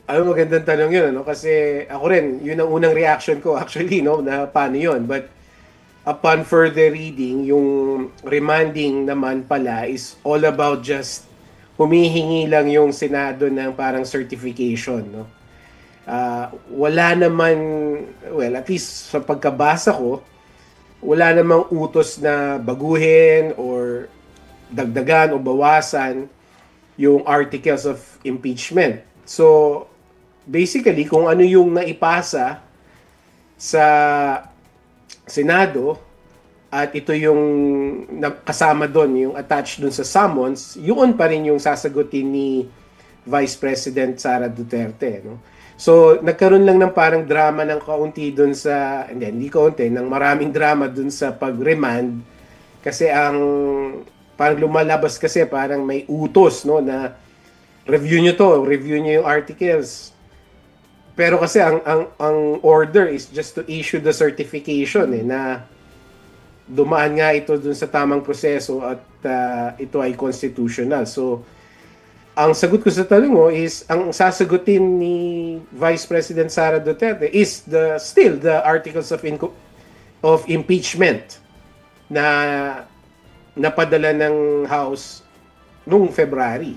Magandang tanong yun, ano? Kasi ako rin, yun ang unang reaction ko actually, no, na paano yun. But upon further reading, yung remanding naman pala is all about just humihingi lang yung Senado ng parang certification, no? Wala naman, well, at least sa pagkabasa ko, wala namang utos na baguhin or dagdagan o bawasan yung articles of impeachment. So, basically, kung ano yung naipasa sa Senado at ito yung kasama doon, yung attached doon sa summons, yun pa rin yung sasagutin ni Vice President Sara Duterte. No? So, nagkaroon lang ng parang drama ng kaunti doon sa, hindi kaunti, ng maraming drama doon sa pag-remand kasi ang parang lumalabas kasi parang may utos, no, na review nyo yung articles. Pero kasi ang order is just to issue the certification na dumaan nga ito dun sa tamang proseso at ito ay constitutional. So, ang sagot ko sa tanong mo is ang sasagutin ni Vice President Sara Duterte is still the articles of impeachment na napadala ng House noong February.